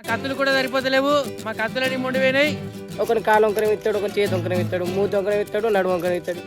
కత్తులు కూడా సరిపోతలేవు, మా కత్తులన్నీ ముడిపోయినాయి. ఒకరి కాలు వంకరం ఇస్తాడు, ఒక చేతి వంకరం ఇస్తాడు, మూతి వంకరం ఇస్తాడు, నడుము వంకరం ఇస్తాడు.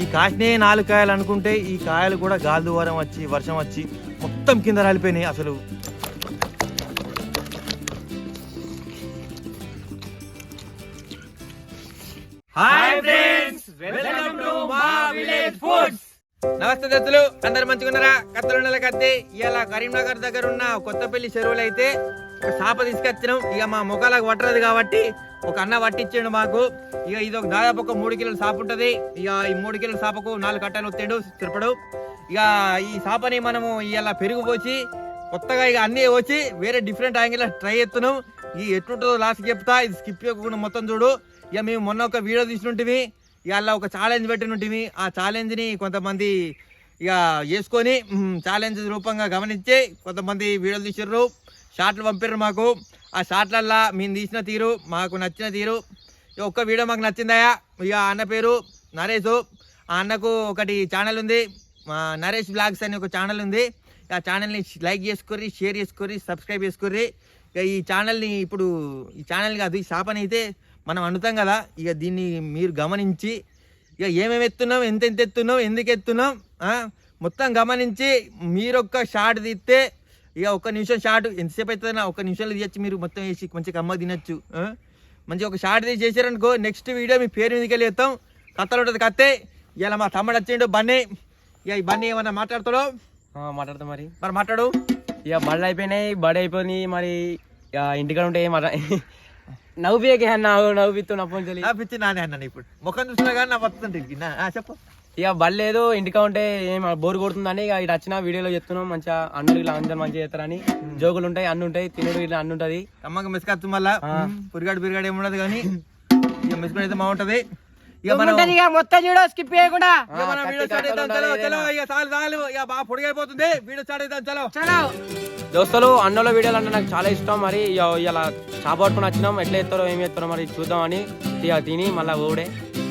ఈ కాసినే 4 కాయలు అనుకుంటే ఈ కాయలు కూడా గాలి దువారం వచ్చి వర్షం వచ్చి మొత్తం కింద రాలిపోయినాయి. అసలు నమస్తే దత్తులు, అందరు మంచిగున్నారా? కత్తులుండల కత్తి ఇలా కరీంనగర్ దగ్గర ఉన్న కొత్తపల్లి చెరువులు అయితే ఒక చేప తీసుకొచ్చినాం. ఇక మా ముఖాలకు పట్టలేదు కాబట్టి ఒక అన్న పట్టించాడు మాకు. ఇక ఇది ఒక దాదాపు ఒక 3 కిలోల చేప ఉంటది. ఇక ఈ 3 కిలోల చేపకు 4 కట్టలు వస్తాడు తిరుపడు. ఇక ఈ చేపని మనము ఇలా పెరుగు పోసి కొత్తగా ఇక అన్ని వచ్చి వేరే డిఫరెంట్ యాంగిల్ ట్రై చేస్తున్నాం. ఈ ఎట్లుంటుందో లాస్ట్ చెప్తా, ఇది స్కిప్ చేయకుండా మొత్తం చూడు. ఇక మేము మొన్న ఒక వీడియో తీసుకుంటే ఇవాళ ఒక ఛాలెంజ్ పెట్టినట్టు ఆ ఛాలెంజ్ని కొంతమంది ఇక చేసుకొని ఛాలెంజ్ రూపంగా గమనించి కొంతమంది వీడియోలు తీసారు, షార్ట్లు పంపారు మాకు. ఆ షార్ట్లల్లా మేము తీసిన తీరు మాకు నచ్చిన తీరు. ఒక్క వీడియో మాకు నచ్చిందయా. ఇక అన్న పేరు నరేష్. ఆ అన్నకు ఒకటి ఛానల్ ఉంది, నరేష్ బ్లాగ్స్ అని ఒక ఛానల్ ఉంది. ఆ ఛానల్ని లైక్ చేసుకొని, షేర్ చేసుకొని, సబ్స్క్రైబ్ చేసుకొని. ఇక ఈ ఛానల్ని ఇప్పుడు ఈ ఛానల్ కాదు, ఈ షాప్ అని అయితే మనం అనుతాం కదా. ఇక దీన్ని మీరు గమనించి ఇక ఏమేమి ఎత్తున్నాం, ఎంత ఎత్తున్నాం, ఎందుకు ఎత్తున్నాం మొత్తం గమనించి మీరొక్క షార్ట్ తీస్తే ఇక 1 నిమిషం షార్ట్ ఎంతసేపు అవుతుందన్నా 1 నిమిషంలో తీయచ్చు. మీరు మొత్తం వేసి మంచిగా అమ్మ తినచ్చు. మంచిగా ఒక షార్ట్ తీసి చేశారనుకో నెక్స్ట్ వీడియో మీ పేరు మీదకి వెళ్ళి ఎత్తాం. కత్తలు ఉంటుంది కత్తే. ఇలా మా తమ్ముడు వచ్చిండు బన్నీ. ఇక ఈ బన్నీ ఏమన్నా మాట్లాడుతాడో మాట్లాడతాం. మరి మాట్లాడు. ఇక బళ్ళు అయిపోయినాయి, బడి అయిపోయినాయి. మరి ఇంటికాడ ఉంటే నవ్వుపియకే నవ్వుపిస్తూ నవ్విచ్చి నానే అన్నాను. ఇప్పుడు ముఖం చూసినా కానీ నా వస్తుంది. చెప్పు. ఇక బళ్ళు లేదు, ఇంటికా ఉంటే ఏం బోర్ కొడుతుందని ఇక ఇటు వచ్చిన వీడియోలో చెప్తున్నాం. మంచిగా అన్నులు ఇలా అందరు మంచిగా చేస్తారని. జోకులు ఉంటాయి, అన్ను ఉంటాయి, తినుడు ఇట్లా అన్ను ఉంటది. అమ్మకి మిస్కచ్చు మళ్ళా పురిగాడు ఏముండదు కానీ ఇక మిస్కడ్ అయితే బాగుంటది. ఇక మొత్తం చూడ స్కిప్ చేయకుండా పొడిగైపోతుంది వీడియో స్టార్ట్ అవుతాం. చలో దోస్తులు, అన్నోళ్ళ వీడియోలు అంటే నాకు చాలా ఇష్టం. మరి ఇలా చేప పట్టుకుని వచ్చినాం, ఎట్లా ఎత్తారో ఏమి ఎత్తారో మరి చూద్దామని తిని మళ్ళీ ఓడే.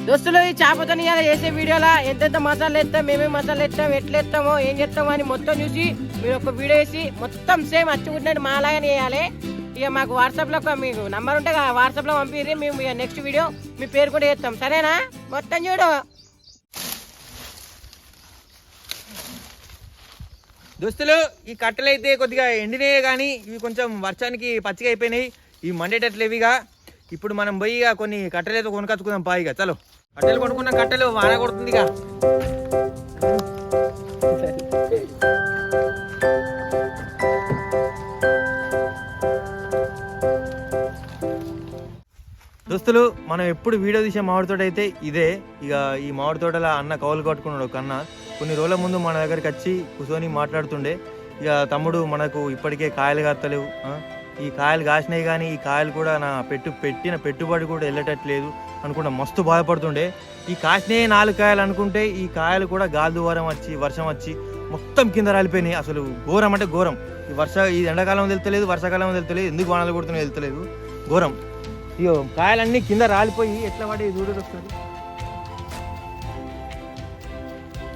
దోస్తులు, ఈ చేపతో చేసే వీడియోలో ఎంతెంత మసాలా ఎత్తాం, మేమేమి మసాలా ఎత్తాం, ఎట్లా ఎత్తామో, ఏం చేస్తామో అని మొత్తం చూసి మీరు ఒక వీడియో వేసి మొత్తం సేమ్ అచ్చుకుంటున్నట్టు మాలాగానే వేయాలి. ఇక మాకు వాట్సాప్లో మీకు నంబర్ ఉంటే వాట్సాప్లో పంపిర్రి. మేము ఇక నెక్స్ట్ వీడియో మీ పేరు కూడా చేస్తాం. సరేనా? మొత్తం చూడు దోస్తులు. ఈ కట్టెలు అయితే కొద్దిగా ఎండినాయే కానీ ఇవి కొంచెం వర్షానికి పచ్చిగా అయిపోయినాయి. ఇవి మండేటట్లేవిగా. ఇప్పుడు మనం పోయి ఇక కొన్ని కట్టెలు అయితే కొనుకొచ్చుకుందాం పాయిగా. చలో కట్టెలు కొనుక్కున్న కట్టెలు వాన కొడుతుందిగా. దోస్తులు, మనం ఎప్పుడు వీడియో తీసే మామిడి తోట అయితే ఇదే. ఇక ఈ మామిడి తోటలో అన్న కౌలు కట్టుకున్నాడు. ఒక అన్న కొన్ని రోజుల ముందు మన దగ్గరికి వచ్చి కూర్చొని మాట్లాడుతుండే. ఇక తమ్ముడు మనకు ఇప్పటికే కాయలు కాస్తలేవు, ఈ కాయలు కాసినాయి కానీ ఈ కాయలు కూడా నా పెట్టిన పెట్టుబడి కూడా వెళ్ళేటట్లేదు అనుకుంటా మస్తు బాధపడుతుండే. ఈ కాసినే 4 కాయలు అనుకుంటే ఈ కాయలు కూడా గాలి దువారం వచ్చి వర్షం వచ్చి మొత్తం కింద రాలిపోయినాయి. అసలు ఘోరం అంటే ఘోరం. ఈ ఎండాకాలం వెళ్తలేదు, వర్షాకాలం వెళ్తలేదు, ఎందుకు వానలు కొడుతున్నాయి వెళ్తలేదు, ఘోరం. ఇగో కాయలన్నీ కింద రాలిపోయి ఎట్లా పడి చూడదు వస్తుంది.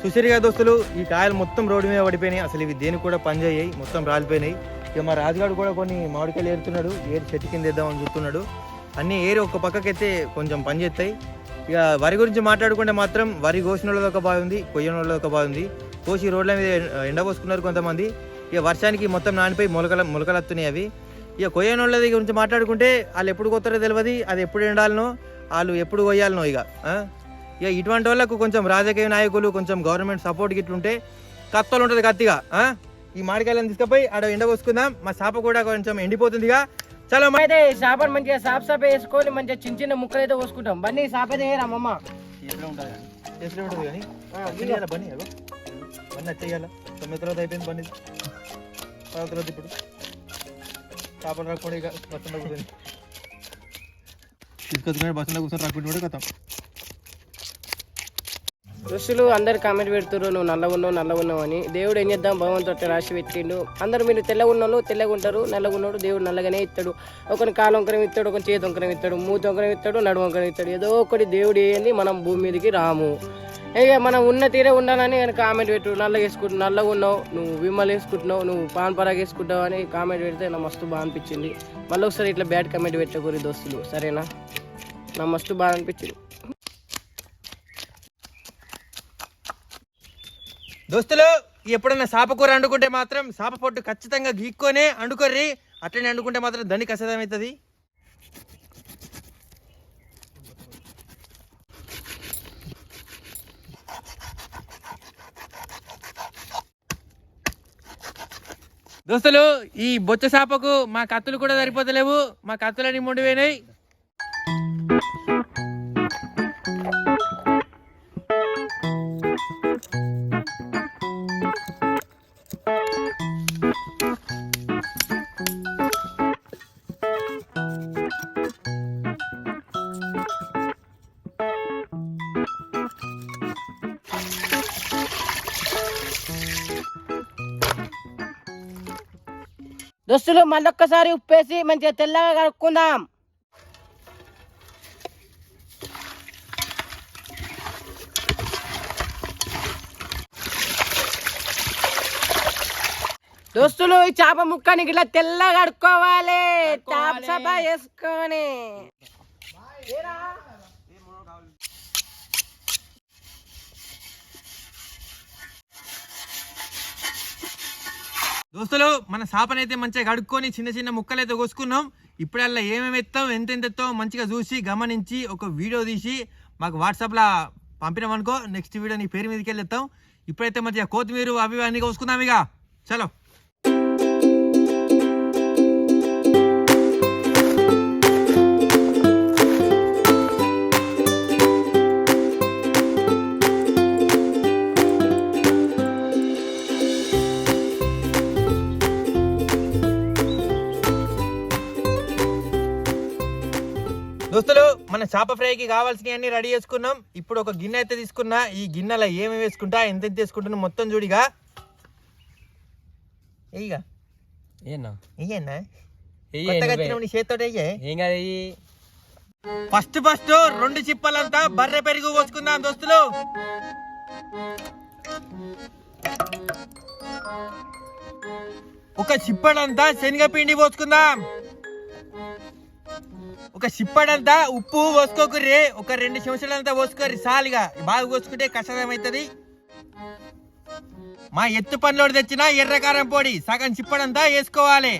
చూసారుగా దోస్తులు, ఈ కాయలు మొత్తం రోడ్డు మీద పడిపోయినాయి. అసలు ఇవి దేనికి కూడా పనిచేయాయి, మొత్తం రాలిపోయినాయి. ఇక మా రాజుగాడు కూడా కొన్ని మామిడికాయలు ఏరుతున్నాడు, చెట్టు కింద వేద్దామని చూస్తున్నాడు. అన్నీ ఏరి ఒక పక్కకైతే కొంచెం పని చేస్తాయి. ఇక వరి గురించి మాట్లాడుకుంటే మాత్రం వరి కోసిన వాళ్ళది ఒక బాగుంది, కొయ్యని వాళ్ళది ఒక బాగుంది. కోసి రోడ్ల మీద ఎండపోసుకున్నారు కొంతమంది. ఇక వర్షానికి మొత్తం నానిపోయి మొలకలు వస్తున్నాయి అవి. ఇక కొయ్యని వాళ్ళది గురించి మాట్లాడుకుంటే వాళ్ళు ఎప్పుడు కొత్తారో తెలియదు, అది ఎప్పుడు ఎండాలనో, వాళ్ళు ఎప్పుడు కొయ్యాలనో. ఇక ఇటువంటి వాళ్ళకు కొంచెం రాజకీయ నాయకులు కొంచెం గవర్నమెంట్ సపోర్ట్ గిట్లుంటే కత్తలు ఉంటుంది కత్తిగా. ఈ మామిడికాయలను తీసుకుపోయి ఆడ ఎండపోసుకుందాం. మా చేప కూడా కొంచెం ఎండిపోతుందిగా. చలో అయితే చేపను మంచిగా సాఫ్ వేసుకొని మంచిగా చిన్న చిన్న ముక్కలు అయితే పోసుకుంటాం. బన్నీ సాప అయితే అమ్మమ్మ ఉంటుంది కానీ బన్నీ బన్నీ వచ్చేయాల 9 తర్వాత అయిపోయింది. బన్నీ తర్వాత ఇప్పుడు చేపలు రాకుండా ఇక బస్సులో కూర్చొని తీసుకొచ్చుకుని బస్సులో కూర్చొని రాకుండా కూడా కథం. దోస్తులు అందరు కామెంట్ పెడుతున్నారు నువ్వు నల్లగా ఉన్నావు అని. దేవుడు ఏం చేద్దాం, భగవంతుడు రాసి పెట్టిండు. అందరు మీరు తెల్లగా ఉన్నోళ్ళు తెల్లగా ఉంటారు, నల్లగా ఉన్నాడు దేవుడు నల్లగానే ఇస్తాడు. ఒకరిని కాలు వంకరం ఇస్తాడు, ఒకరిని చేతి వంకరం ఇస్తాడు, మూతి వంకరం ఇస్తాడు, నడుము వంకరం ఇస్తాడు. ఏదో ఒకటి దేవుడు ఏంది, మనం భూమి మీదకి రాము. ఇక మనం ఉన్న తీరే ఉండాలని కానీ కామెంట్ పెట్టు. నల్లగా ఉన్నావు, నువ్వు విమల్ వేసుకుంటున్నావు, నువ్వు పాన్ పరాగ్ వేసుకుంటావు అని కామెంట్ పెడితే నాకు మస్తు బాగా అనిపించింది. మళ్ళీ ఒకసారి ఇట్లా బ్యాడ్ కామెంట్ పెట్టకూరి దోస్తులు, సరేనా? నాకు మస్తు బాగా అనిపించింది. దోస్తులు ఎప్పుడన్నా చేప కూర వండుకుంటే మాత్రం చేప పొట్టు ఖచ్చితంగా గీక్కొనే వండుకోర్రి. అట్లనే వండుకుంటే మాత్రం దానికి కసదమవుతుంది. దోస్తులు ఈ బొచ్చ చేపకు మా కత్తులు కూడా సరిపోతలేవు, మా కత్తులని మొండిపోయినాయి. దోస్తులు మళ్ళొక్కసారి ఉప్పేసి మంచిగా తెల్లగా కడుక్కుందాం. దోస్తులు ఈ చేప ముక్కని ఇట్లా తెల్లగా కడుక్కోవాలి, టాప్ సభ వేసుకొని. దోస్తులు మన చేపనైతే మంచిగా కడుక్కొని చిన్న చిన్న ముక్కలైతే కోసుకున్నాం. ఇప్పుడల్లా ఏమేమి ఎత్తాం, ఎంత ఎత్తాం మంచిగా చూసి గమనించి ఒక వీడియో తీసి మాకు వాట్సాప్లో పంపినామనుకో, నెక్స్ట్ వీడియో నీ పేరు మీదకి వెళ్ళి ఎత్తాం. ఇప్పుడైతే మంచిగా కొత్తిమీర అవి అన్నీ కోసుకుందాం. ఇక చలో. దోస్తులు మన చేప ఫ్రైకి కావాల్సినవి అన్ని రెడీ చేసుకున్నాం. ఇప్పుడు ఒక గిన్నె అయితే తీసుకున్నా. ఈ గిన్నెలో ఏమేమి వేసుకుంటా, ఎంత వేసుకుంటున్నా మొత్తం చూడిగా. ఫస్ట్ 2 చిప్పలంతా బర్రె పెరుగు పోసుకుందాం దోస్తులు. ఒక చిప్పడంతా శనగపిండి పోసుకుందాం. ఒక చిప్పడంతా ఉప్పు పోసుకోకుర్రి. ఒక 2 చెంచాలంతా పోసుకోర్రి సాలిగా. బాగా పోసుకుంటే కషాయం అవుతుంది. మా ఎత్తు పనిలోడు తెచ్చిన ఎర్రకారం పొడి సగం చిప్పడంతా వేసుకోవాలి.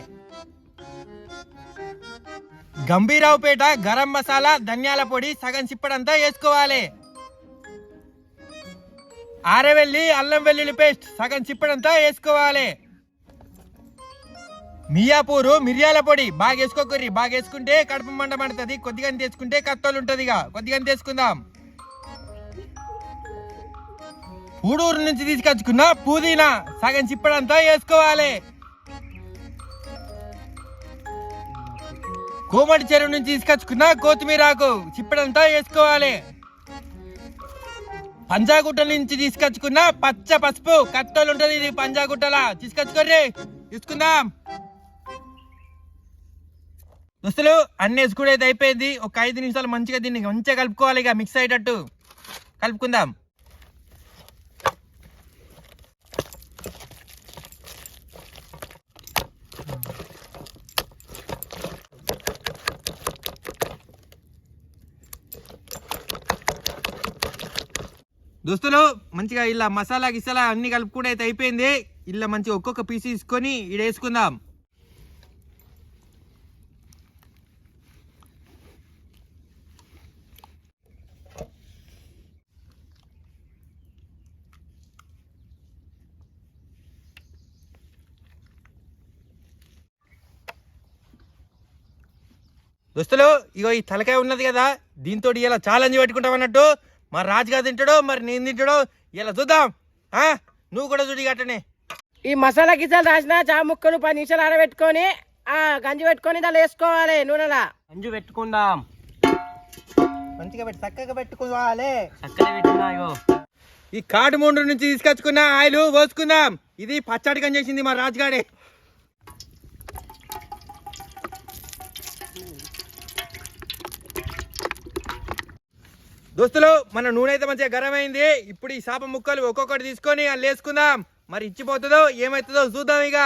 గంభీరావుపేట గరం మసాలా ధనియాల పొడి సగం చిప్పడంతా వేసుకోవాలి. ఆరవెల్లి అల్లం వెల్లుల్లి పేస్ట్ సగం చిప్పడంతా వేసుకోవాలి. మియాపూరు మిరియాల పొడి బాగా వేసుకోకర్రి. బాగా వేసుకుంటే కడుపు మంట మండుతుంది. కొద్దిగా తీసుకుంటే కత్తోలు ఉంటుంది. ఇక కొద్దిగా తీసుకుందాం. పూడూరు నుంచి తీసుకొచ్చుకున్న పుదీనా సగం చిప్పడంతా వేసుకోవాలి. కోమటి చెరువు నుంచి తీసుకొచ్చుకున్న కొత్తిమీరాకు చిప్పడంతా వేసుకోవాలి. పంజాగుట్ట నుంచి తీసుకొచ్చుకున్న పచ్చ పసుపు కత్తోలు ఉంటుంది. ఇది పంజాగుట్టలా తీసుకొచ్చుకోర్రి. తీసుకుందాం. దోస్తులు అన్ని వేసుకుని అయితే అయిపోయింది. ఒక 5 నిమిషాలు మంచిగా దీన్ని మంచిగా కలుపుకోవాలి. ఇక మిక్స్ అయ్యేటట్టు కలుపుకుందాం. దోస్తులు మంచిగా ఇలా మసాలా గిసాలా అన్ని కలుపుకుంటే అయితే అయిపోయింది. ఇలా మంచిగా ఒక్కొక్క పీస్ తీసుకొని ఇక్కడ వేసుకుందాం. దోస్తులు ఇగో ఈ తలకాయ ఉన్నది కదా, దీంతో ఇలా ఛాలెంజ్ పెట్టుకుంటాం అన్నట్టు. మరి రాజుగా తింటాడో మరి నేను తింటాడో ఇలా చూద్దాం. నువ్వు కూడా చూడి అట్టనే ఈ మసాలా గిసాలు రాసిన చా ముక్కలు 10 నిమిషాలు ఆరబెట్టుకొని గంజి పెట్టుకొని దాన్ని వేసుకోవాలి. నూనెలా గంజు పెట్టుకుందాం. మంచిగా పెట్టి చక్కగా పెట్టుకోవాలి. చక్కగా పెట్టినా ఇగో ఈ కాటుమూండ్రు నుంచి తీసుకొచ్చుకున్న ఆయిల్ పోసుకుందాం. ఇది పచ్చడికం చేసింది మా రాజుగాడే. దోస్తులు మన నూనె అయితే మంచిగా గరం అయింది. ఇప్పుడు ఈ చేప ముక్కలు ఒక్కొక్కటి తీసుకొని అల్లు వేసుకుందాం. మరి ఇచ్చిపోతుందో ఏమవుతుందో చూద్దాం ఇక.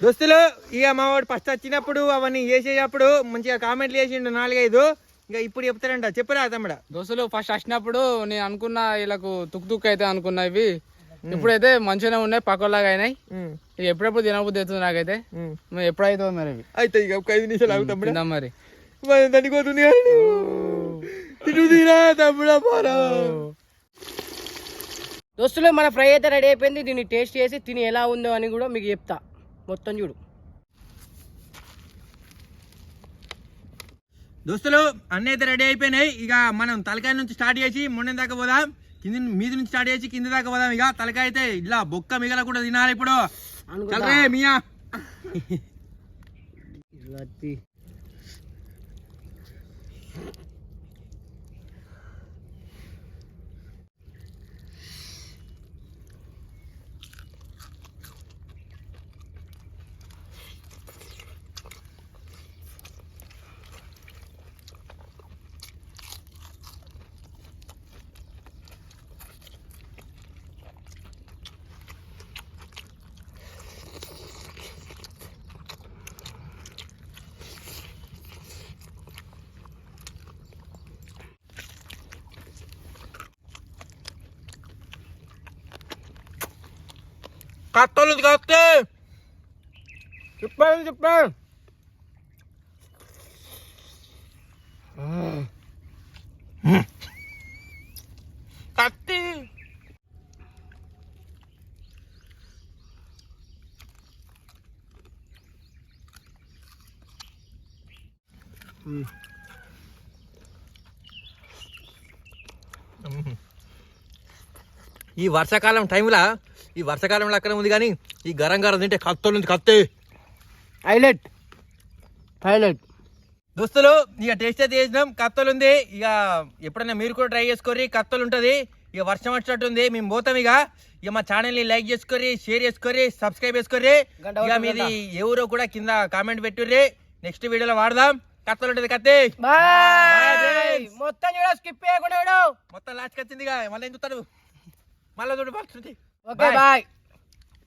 దోస్తులు ఇక మా వాడు ఫస్ట్ వచ్చినప్పుడు అవన్నీ చేసేటప్పుడు మంచిగా కామెంట్లు చేసిండు 4-5. ఇక ఇప్పుడు చెప్తారంట. చెప్పురా తమ్ముడా. దోస్తులు ఫస్ట్ వచ్చినప్పుడు నేను అనుకున్నా వీళ్ళకు తుక్ అయితే అనుకున్నా ఇవి. ఇప్పుడైతే మంచిగానే ఉన్నాయి, పక్కలాగా అయినాయి. ఇక ఎప్పుడెప్పుడు తినబుద్ధి అవుతుంది నాకైతే. ఎప్పుడైతే మరి ఇవి అయితే ఇక ఒక 5 నిమిషాలు ఆగుతాం తిందాం మరి. దానికోతుంది తమ్ముడా పోరా. దోస్తులు మన ఫ్రై అయితే రెడీ అయిపోయింది. దీన్ని టేస్ట్ చేసి తిని ఎలా ఉందో అని కూడా మీకు చెప్తా. మొత్తం చూడు దోస్తులు, అన్నీ అయితే రెడీ అయిపోయినాయి. ఇక మనం తలకాయ నుంచి స్టార్ట్ చేసి మొన్న దాకా పోదాం. మీద నుంచి స్టార్ట్ చేసి కింద దాకా పోదాం. ఇక తలకాయ అయితే ఇలా బొక్క మిగల కూడా తినాలి ఇప్పుడు. చల్రే మియా. కత్తలు కత్తే చెప్పాను కత్తి. ఈ వర్షాకాలం టైంలో అక్కడ ఉంది కానీ ఈ గరం తింటే కత్తలు నుంచి కత్తే హైలైట్. దోస్తులు ఇక టేస్ట్ అయితే చేసినాం. కత్తలు ఉంది. ఇక ఎప్పుడైనా మీరు కూడా ట్రై చేసుకోర్రి. కత్తలు ఉంటుంది. ఇక వర్షం వచ్చినట్టుంది. మేము పోతాం. ఇక మా ఛానల్ని లైక్ చేసుకోర్రి, షేర్ చేసుకోర్రి, సబ్స్క్రైబ్ చేసుకోర్రి. ఇక మీది ఎవరో కూడా కింద కామెంట్ పెట్టుర్రి. నెక్స్ట్ వీడియోలో వాడదాం. కత్తలు ఉంటుంది. కత్తి మొత్తం చూడ, స్కిప్ చేయకుండా మొత్తం లాస్ట్ వచ్చింది. మళ్ళీ ఎందుకు మళ్ళీ చూడు. Okay bye.